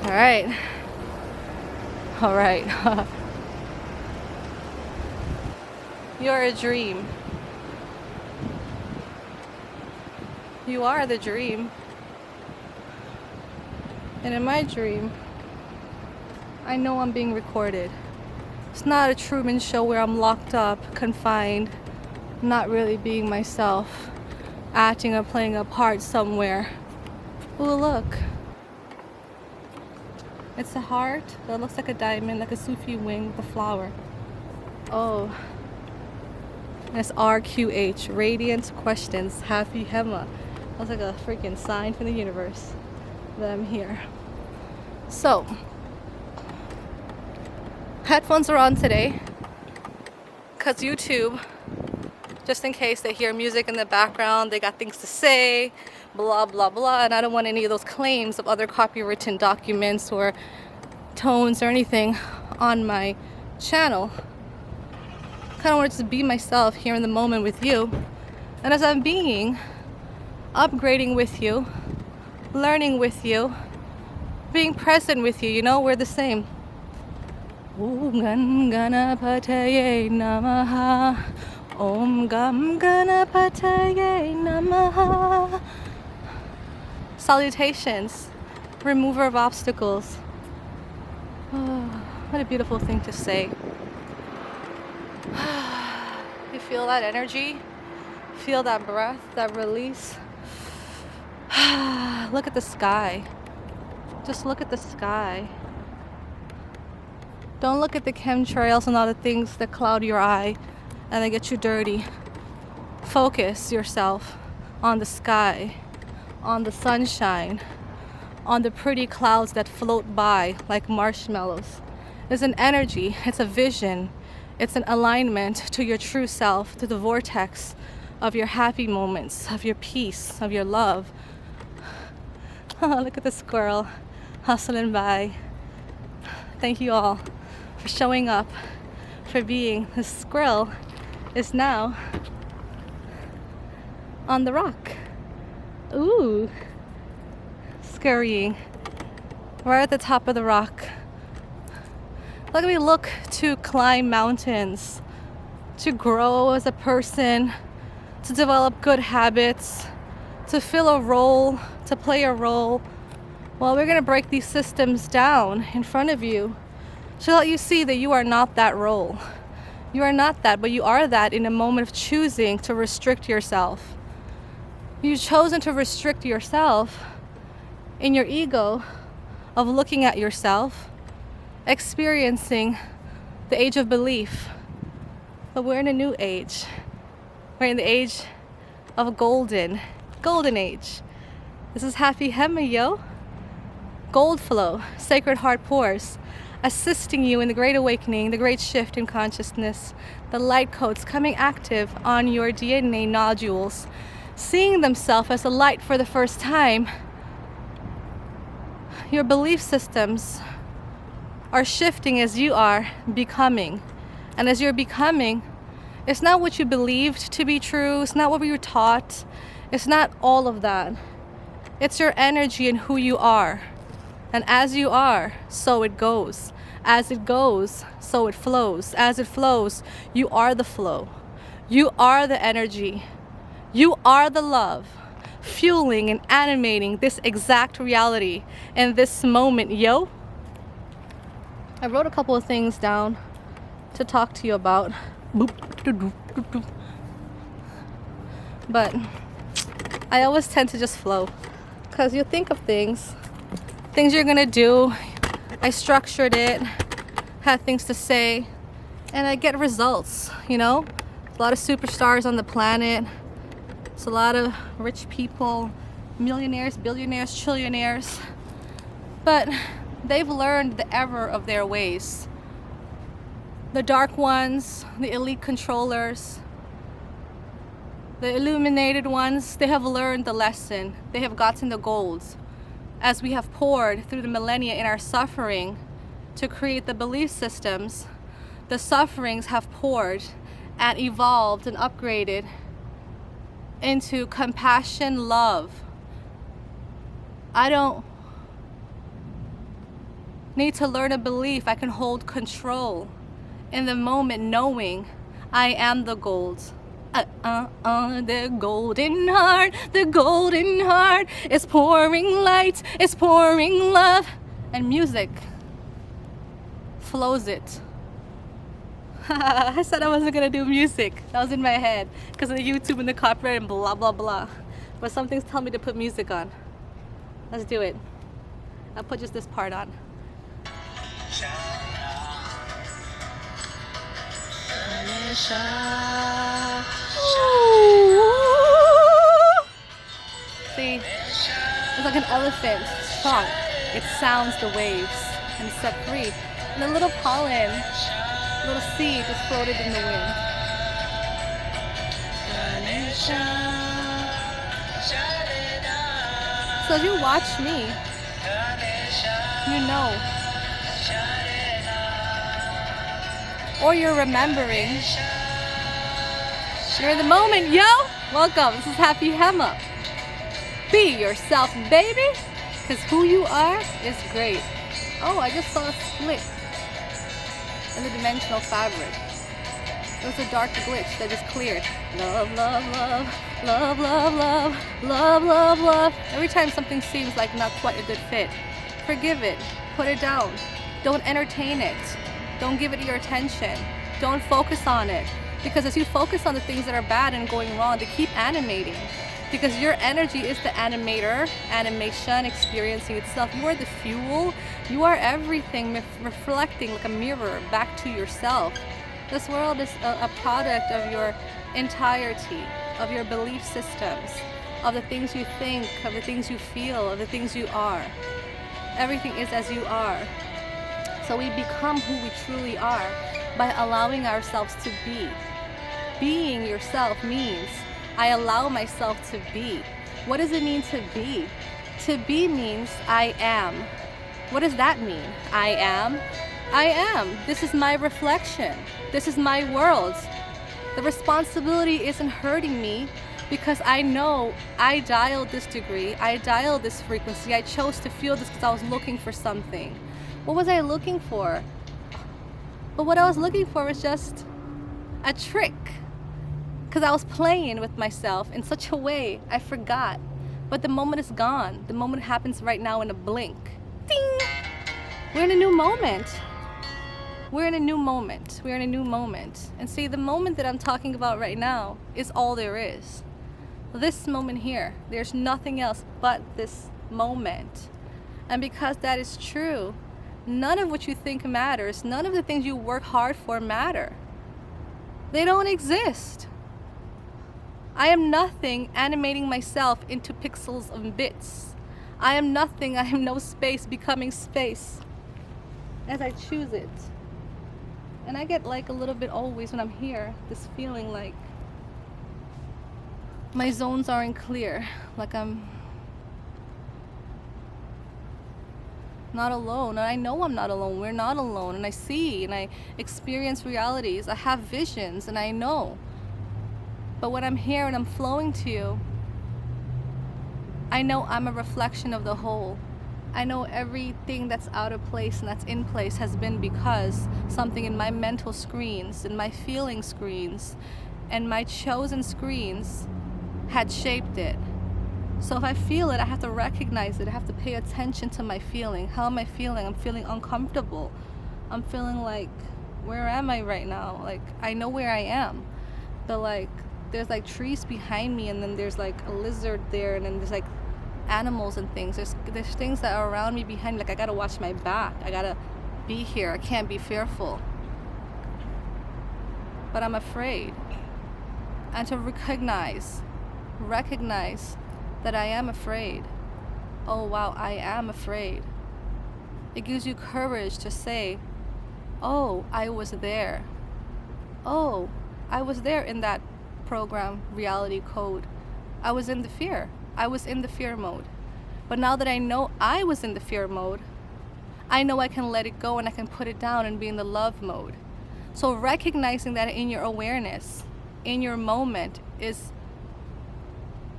All right. All right. You're a dream. You are the dream. And in my dream, I know I'm being recorded. It's not a Truman Show where I'm locked up, confined, not really being myself, acting or playing a part somewhere. Ooh, look. It's a heart that looks like a diamond, like a Sufi wing with a flower. Oh. And it's RQH, Radiant Questions, HappyHemmA. That's like a freaking sign from the universe that I'm here. So, headphones are on today because YouTube, just in case they hear music in the background, they got things to say, blah blah blah, and I don't want any of those claims of other copywritten documents or tones or anything on my channel. Kind of want to just be myself here in the moment with you, and as I'm being, upgrading with you, learning with you, being present with you, you know, we're the same. Om Ganapataye Namaha. Om Gam Ganapataye Namaha. Salutations, remover of obstacles. Oh, what a beautiful thing to say. You feel that energy? Feel that breath, that release? Look at the sky. Just look at the sky. Don't look at the chemtrails and all the things that cloud your eye and they get you dirty. Focus yourself on the sky, on the sunshine, on the pretty clouds that float by like marshmallows. It's an energy, it's a vision, it's an alignment to your true self, to the vortex of your happy moments, of your peace, of your love. Oh, look at the squirrel hustling by. Thank you all for showing up, for being. The squirrel is now on the rock. Ooh, scurrying right at the top of the rock. Look at me look to climb mountains, to grow as a person, to develop good habits, to fill a role, to play a role. Well, we're gonna break these systems down in front of you to let you see that you are not that role. You are not that, but you are that in a moment of choosing to restrict yourself. You've chosen to restrict yourself in your ego of looking at yourself, experiencing the age of belief. But we're in a new age. We're in the age of golden age. This is HappyHemmA Yo. Gold flow, sacred heart pours, assisting you in the great awakening, the great shift in consciousness, the light codes coming active on your DNA nodules, seeing themselves as a light for the first time. Your belief systems are shifting as you are becoming. And as you're becoming, it's not what you believed to be true, it's not what we were taught, it's not all of that. It's your energy and who you are. And as you are, so it goes. As it goes, so it flows. As it flows, you are the flow. You are the energy. You are the love, fueling and animating this exact reality in this moment, yo. I wrote a couple of things down to talk to you about. But I always tend to just flow, because you think of things you're gonna do. I structured it, had things to say, and I get results, you know? A lot of superstars on the planet. It's a lot of rich people, millionaires, billionaires, trillionaires. But they've learned the error of their ways. The dark ones, the elite controllers, the illuminated ones, they have learned the lesson. They have gotten the gold. As we have poured through the millennia in our suffering to create the belief systems, the sufferings have poured and evolved and upgraded into compassion, love. I don't Need to learn a belief I can hold control in the moment, knowing I am the gold. The golden heart is pouring light, is pouring love, and music flows it. I said I wasn't gonna do music. That was in my head because of the YouTube and the copyright and blah blah blah. But some things tell me to put music on. Let's do it. I'll put just this part on. See, it's like an elephant strong. It sounds the waves and set free. And a little pollen, a little seed just floated in the wind. So as you watch me, you know, or you're remembering, you're in the moment, yo! Welcome, this is HappyHemmA. Be yourself, baby, because who you are is great. Oh, I just saw a split in the dimensional fabric. It was a dark glitch that just cleared. Love, love, love, love, love, love, love, love, love. Every time something seems like not quite a good fit, forgive it, put it down. Don't entertain it. Don't give it your attention. Don't focus on it. Because as you focus on the things that are bad and going wrong, they keep animating. Because your energy is the animator, animation, experiencing itself. You are the fuel. You are everything, reflecting like a mirror back to yourself. This world is a product of your entirety, of your belief systems, of the things you think, of the things you feel, of the things you are. Everything is as you are. So we become who we truly are by allowing ourselves to be. Being yourself means I allow myself to be. What does it mean to be? To be means I am. What does that mean? I am. I am. This is my reflection. This is my world. The responsibility isn't hurting me because I know I dialed this degree. I dialed this frequency. I chose to feel this because I was looking for something. What was I looking for? But what I was looking for was just a trick. Because I was playing with myself in such a way I forgot. But the moment is gone. The moment happens right now in a blink. Ding! We're in a new moment. We're in a new moment. We're in a new moment. And see, the moment that I'm talking about right now is all there is. This moment here. There's nothing else but this moment. And because that is true, none of what you think matters. None of the things you work hard for matter. They don't exist. I am nothing animating myself into pixels and bits. I am nothing, I am no space becoming space as I choose it. And I get like a little bit always when I'm here, this feeling like my zones aren't clear, like I'm not alone. And I know I'm not alone, we're not alone. And I see and I experience realities, I have visions and I know. But when I'm here and I'm flowing to you, I know I'm a reflection of the whole. I know everything that's out of place and that's in place has been because something in my mental screens, in my feeling screens, and my chosen screens had shaped it. So if I feel it, I have to recognize it. I have to pay attention to my feeling. How am I feeling? I'm feeling uncomfortable. I'm feeling like, where am I right now? Like, I know where I am, but like, there's like trees behind me and then there's like a lizard there and then there's like animals and things. There's things that are around me behind me. Like I gotta watch my back. I gotta be here. I can't be fearful. But I'm afraid. And to recognize that I am afraid. Oh wow, I am afraid. It gives you courage to say, oh, I was there. Oh, I was there in that program reality code. I was in the fear. I was in the fear mode. But now that I know I was in the fear mode, I know I can let it go and I can put it down and be in the love mode. So recognizing that in your awareness, in your moment, is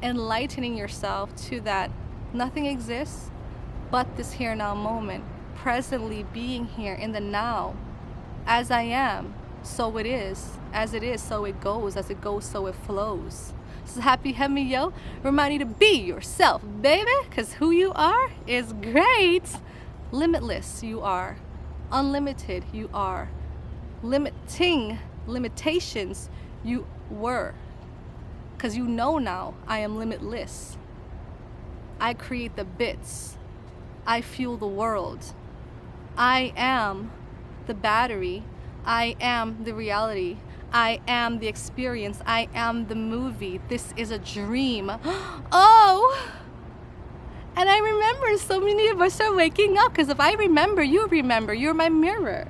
enlightening yourself to that nothing exists but this here now moment. presently being here in the now. As I am, so it is. As it is, so it goes. As it goes, so it flows. This is HappyHemmA Yo, remind you to be yourself, baby, because who you are is great. Limitless, you are. Unlimited, you are. Limitations, you were. Because you know now, I am limitless. I create the bits. I fuel the world. I am the battery. I am the reality. I am the experience. I am the movie. This is a dream. Oh! And I remember so many of us are waking up, because if I remember, you remember. You're my mirror.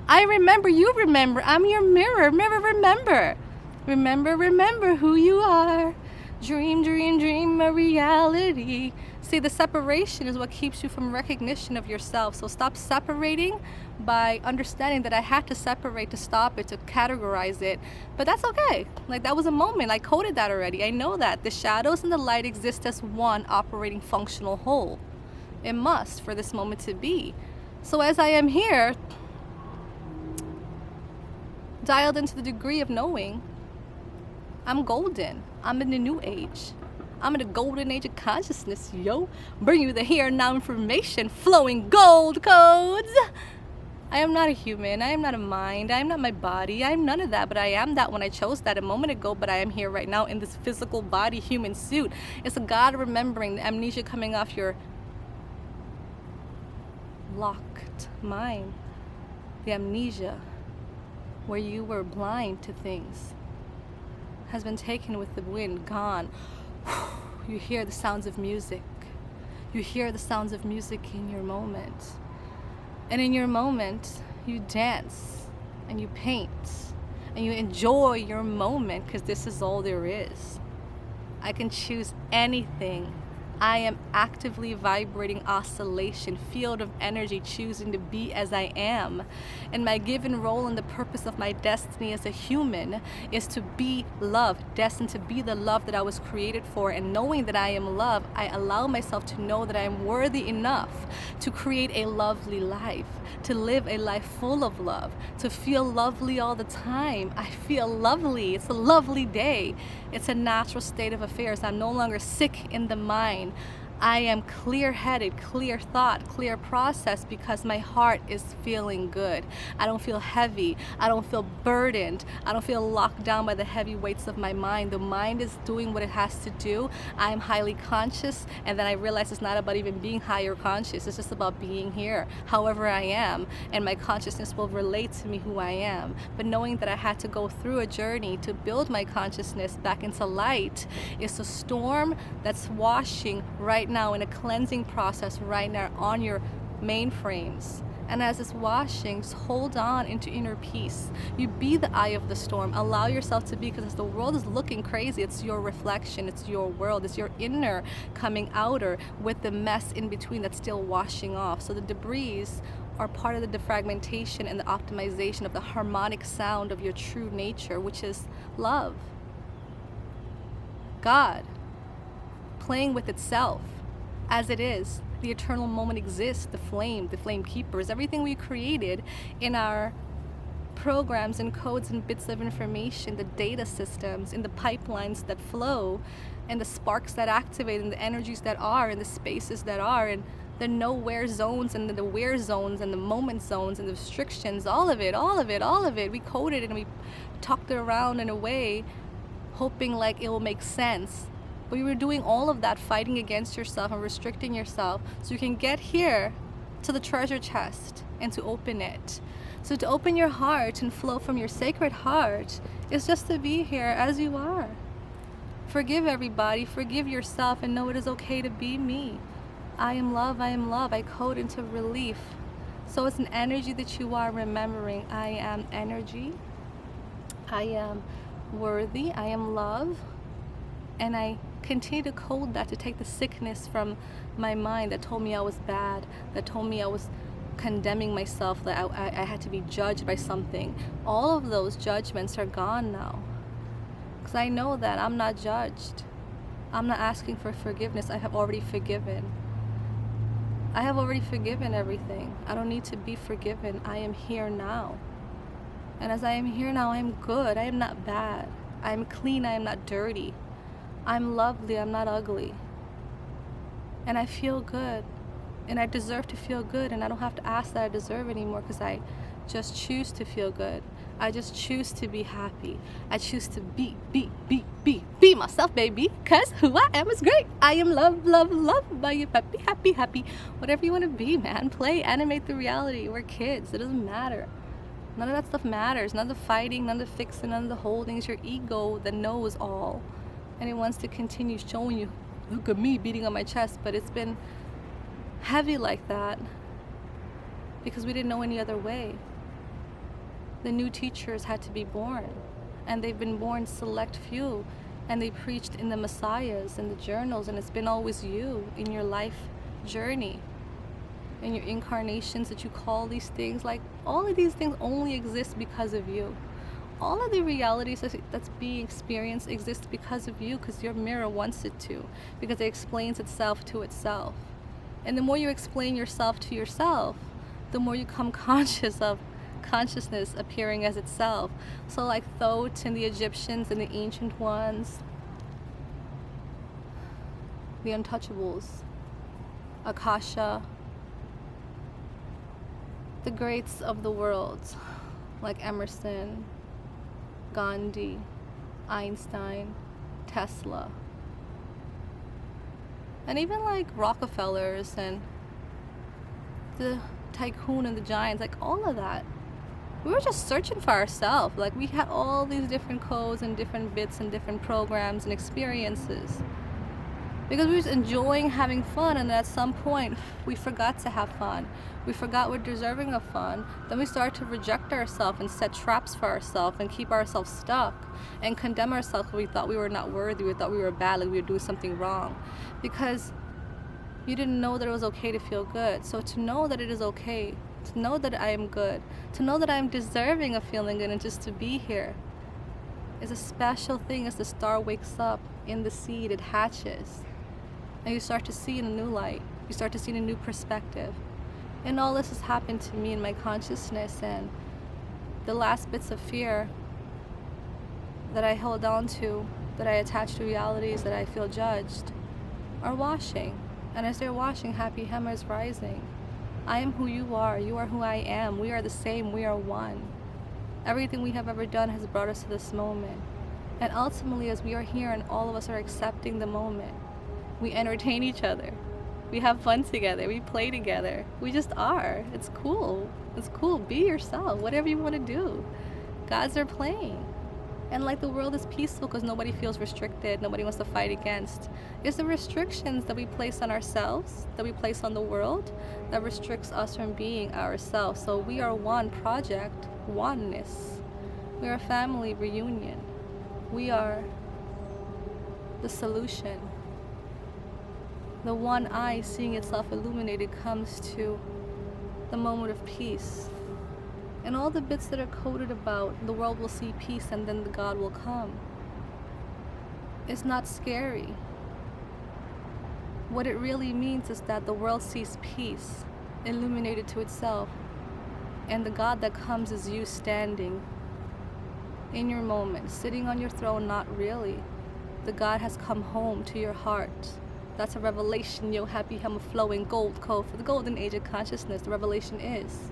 I remember, you remember. I'm your mirror. Mirror, remember. Remember who you are. Dream a reality. See, the separation is what keeps you from recognition of yourself. So stop separating by understanding that I had to separate to stop it, to categorize it. But that's okay. Like, that was a moment. I coded that already. I know that. The shadows and the light exist as one operating functional whole. It must for this moment to be. So as I am here, dialed into the degree of knowing, I'm golden. I'm in the new age. I'm in the golden age of consciousness, yo. Bring you the here and now information, flowing gold codes. I am not a human. I am not a mind. I am not my body. I am none of that, but I am that when I chose that a moment ago, but I am here right now in this physical body, human suit. It's a God remembering, the amnesia coming off your locked mind. The amnesia where you were blind to things has been taken with the wind, gone. You hear the sounds of music. You hear the sounds of music in your moment. And in your moment, you dance and you paint and you enjoy your moment, because this is all there is. I can choose anything. I am actively vibrating oscillation, field of energy, choosing to be as I am. And my given role and the purpose of my destiny as a human is to be love, destined to be the love that I was created for. And knowing that I am love, I allow myself to know that I am worthy enough to create a lovely life, to live a life full of love, to feel lovely all the time. I feel lovely. It's a lovely day. It's a natural state of affairs. I'm no longer sick in the mind. I am clear-headed, clear thought, clear process, because my heart is feeling good. I don't feel heavy. I don't feel burdened. I don't feel locked down by the heavy weights of my mind. The mind is doing what it has to do. I am highly conscious, and then I realize it's not about even being higher conscious. It's just about being here, however I am, and my consciousness will relate to me who I am. But knowing that I had to go through a journey to build my consciousness back into light is a storm that's washing right now, in a cleansing process right now on your mainframes. And as it's washing, just hold on into inner peace. You be the eye of the storm. Allow yourself to be, because as the world is looking crazy, it's your reflection, it's your world, it's your inner coming outer with the mess in between that's still washing off. So the debris are part of the defragmentation and the optimization of the harmonic sound of your true nature, which is love. God playing with itself as it is. The eternal moment exists, the flame keepers, everything we created in our programs and codes and bits of information, the data systems, in the pipelines that flow, and the sparks that activate, and the energies that are, and the spaces that are, and the nowhere zones, and the where zones, and the moment zones, and the restrictions, all of it. We coded and we talked it around in a way, hoping like it will make sense. But you were doing all of that, fighting against yourself and restricting yourself, so you can get here to the treasure chest and to open it. So to open your heart and flow from your sacred heart is just to be here as you are. Forgive everybody, forgive yourself, and know it is okay to be me. I am love, I am love. I code into relief. So it's an energy that you are remembering. I am energy. I am worthy. I am love. And I continue to code that, to take the sickness from my mind that told me I was bad, that told me I was condemning myself, that I had to be judged by something. All of those judgments are gone now, because I know that I'm not judged. I'm not asking for forgiveness. I have already forgiven. I have already forgiven everything. I don't need to be forgiven. I am here now. And as I am here now, I am good. I am not bad. I am clean. I am not dirty. I'm lovely. I'm not ugly. And I feel good. And I deserve to feel good. And I don't have to ask that I deserve anymore, because I just choose to feel good. I just choose to be happy. I choose to be myself, baby. Because who I am is great. I am loved, loved, loved by you. Happy, happy, happy. Whatever you want to be, man. Play, animate the reality. We're kids. It doesn't matter. None of that stuff matters. None of the fighting, none of the fixing, none of the holding. It's your ego that knows all. And it wants to continue showing you, look at me beating on my chest. But it's been heavy like that because we didn't know any other way. The new teachers had to be born, and they've been born select few, and they preached in the messiahs and the journals, and it's been always you in your life journey, in your incarnations that you call these things. Like, all of these things only exist because of you. All of the realities that's being experienced exists because of you, because your mirror wants it to, because it explains itself to itself. And the more you explain yourself to yourself, the more you come conscious of consciousness appearing as itself. So like Thoth and the Egyptians and the ancient ones, the untouchables, Akasha, the greats of the world, like Emerson, Gandhi, Einstein, Tesla, and even like Rockefellers and the tycoon and the giants, like all of that. We were just searching for ourselves. Like, we had all these different codes and different bits and different programs and experiences because we were just enjoying having fun, and at some point we forgot to have fun. We forgot we're deserving of fun. Then we started to reject ourselves and set traps for ourselves and keep ourselves stuck and condemn ourselves because we thought we were not worthy. We thought we were bad, like we were doing something wrong, because you didn't know that it was okay to feel good. So to know that it is okay, to know that I am good, to know that I am deserving of feeling good, and just to be here is a special thing. As the star wakes up in the seed, it hatches, and you start to see in a new light. You start to see in a new perspective. And all this has happened to me in my consciousness, and the last bits of fear that I held on to, that I attached to realities that I feel judged, are washing. And as they're washing, HappyHemmA is rising. I am who you are who I am. We are the same. We are one. Everything we have ever done has brought us to this moment. And ultimately, as we are here and all of us are accepting the moment, we entertain each other. We have fun together. We play together. We just are. It's cool. It's cool. Be yourself. Whatever you want to do. Gods are playing. And like, the world is peaceful because nobody feels restricted. Nobody wants to fight against. It's the restrictions that we place on ourselves, that we place on the world, that restricts us from being ourselves. So we are one project, oneness. We are a family reunion. We are the solution. The one eye seeing itself illuminated comes to the moment of peace. And all the bits that are coded about the world will see peace and then the God will come. It's not scary. What it really means is that the world sees peace illuminated to itself, and the God that comes is you standing in your moment, sitting on your throne. Not really. The God has come home to your heart. That's a revelation. Yo, HappyHemmA flowing gold code for the golden age of consciousness. The revelation is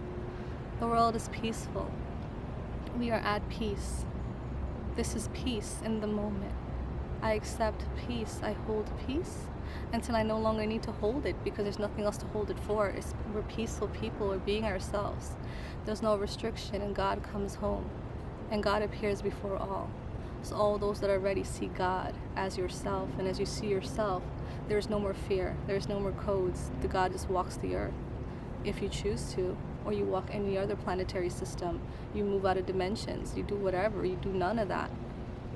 the world is peaceful. We are at peace. This is peace in the moment. I accept peace. I hold peace until I no longer need to hold it, because there's nothing else to hold it for. We're peaceful people. We're being ourselves. There's no restriction, and God comes home, and God appears before all. So all those that are ready see God as yourself, and as you see yourself, there is no more fear. There is no more codes. The God just walks the earth if you choose to. Or you walk any other planetary system, you move out of dimensions, you do whatever, you do none of that.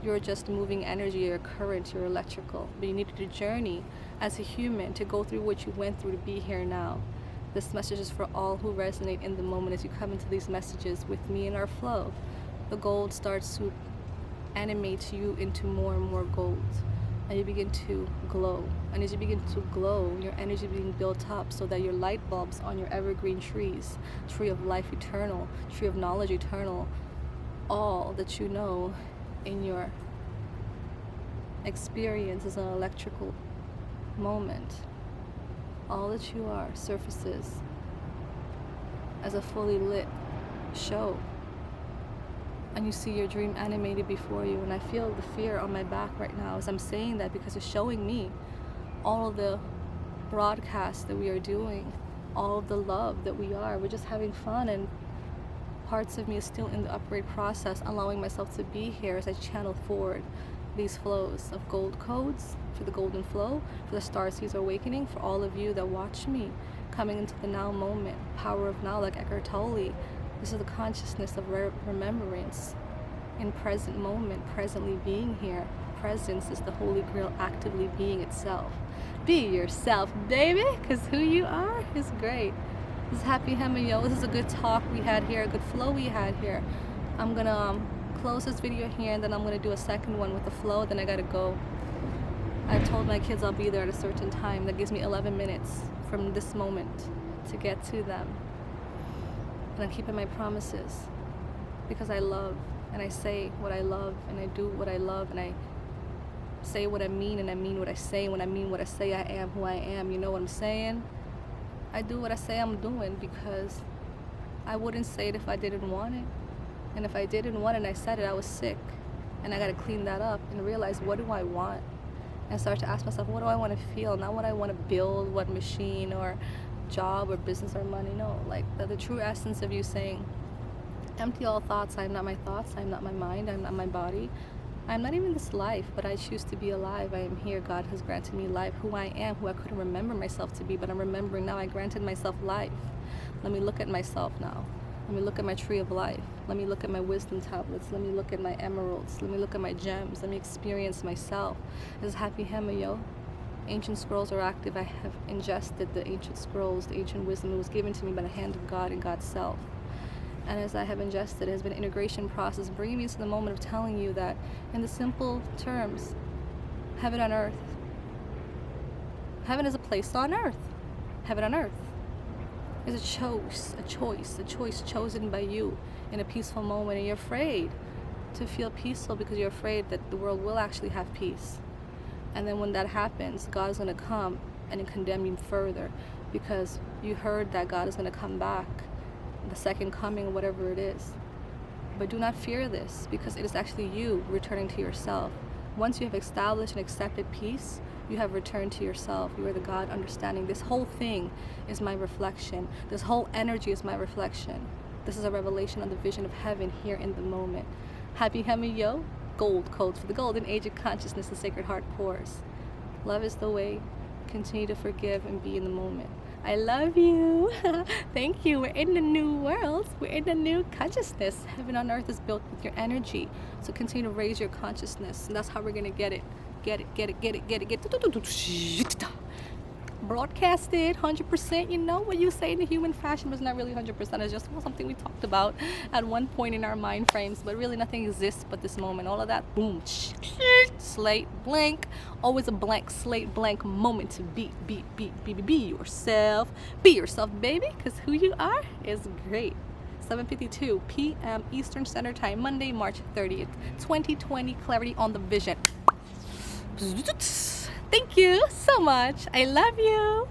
You're just moving energy, you're current, you're electrical. But you needed to journey as a human to go through what you went through to be here now. This message is for all who resonate in the moment. As you come into these messages with me in our flow, the gold starts to animate you into more and more gold. and you begin to glow. And as you begin to glow, your energy being built up so that your light bulbs on your evergreen trees, tree of life eternal, tree of knowledge eternal, all that you know in your experience is an electrical moment. All that you are surfaces as a fully lit show. And you see your dream animated before you. And I feel the fear on my back right now as I'm saying that, because it's showing me all of the broadcasts that we are doing, all of the love that we are. We're just having fun, and parts of me is still in the upgrade process, allowing myself to be here as I channel forward these flows of gold codes for the golden flow, for the starseeds awakening, for all of you that watch me coming into the now moment, power of now, like Eckhart Tolle. This is the consciousness of remembrance in present moment, presently being here. Presence is the holy grail, actively being itself. Be yourself, baby, because who you are is great. This is HappyHemmA Yo. This is a good talk we had here, a good flow we had here. I'm gonna close this video here, and then I'm gonna do a second one with the flow, then I gotta go. I told my kids I'll be there at a certain time. That gives me 11 minutes from this moment to get to them. And I'm keeping my promises because I love, and I say what I love, and I do what I love, and I say what I mean, and I mean what I say. When I mean what I say, I am who I am. You know what I'm saying? I do what I say I'm doing because I wouldn't say it if I didn't want it. And if I didn't want it and I said it, I was sick. And I got to clean that up and realize, what do I want? And start to ask myself, what do I want to feel? Not what I want to build, what machine or job or business or money. No, like the true essence of you saying, empty all thoughts. I am not my thoughts. I am not my mind. I am not my body. I am not even this life, but I choose to be alive. I am here. God has granted me life. Who I am, who I couldn't remember myself to be, but I'm remembering now. I granted myself life. Let me look at myself now. Let me look at my tree of life. Let me look at my wisdom tablets. Let me look at my emeralds. Let me look at my gems. Let me experience myself. This is HappyHemmA Yo. Ancient scrolls are active. I have ingested the ancient scrolls, the ancient wisdom that was given to me by the hand of God and God's self. And as I have ingested, it has been an integration process, bringing me to the moment of telling you that, in the simple terms, heaven on earth. Heaven is a place on earth. Heaven on earth is a choice chosen by you in a peaceful moment. And you're afraid to feel peaceful because you're afraid that the world will actually have peace. And then when that happens, God is going to come and condemn you further because you heard that God is going to come back, the second coming, whatever it is. But do not fear this, because it is actually you returning to yourself. Once you have established and accepted peace, you have returned to yourself. You are the God understanding. This whole thing is my reflection. This whole energy is my reflection. This is a revelation on the vision of heaven here in the moment. HappyHemmA Yo. Gold codes for the golden age of consciousness the sacred heart pours. Love is the way. Continue to forgive and be in the moment. I love you. Thank you. We're in the new world. We're in the new consciousness. Heaven on earth is built with your energy. So continue to raise your consciousness. And that's how we're going to get it. Get it. Broadcasted 100%. You know what you say in the human fashion was not really 100%. It's just something we talked about at one point in our mind frames, but really nothing exists but this moment. All of that, boom, slate blank, always a blank slate, blank moment to be yourself. Be yourself, baby, because who you are is great. 7:52 p.m. Eastern Standard Time, Monday, March 30th, 2020. Clarity on the vision. Thank you so much. I love you.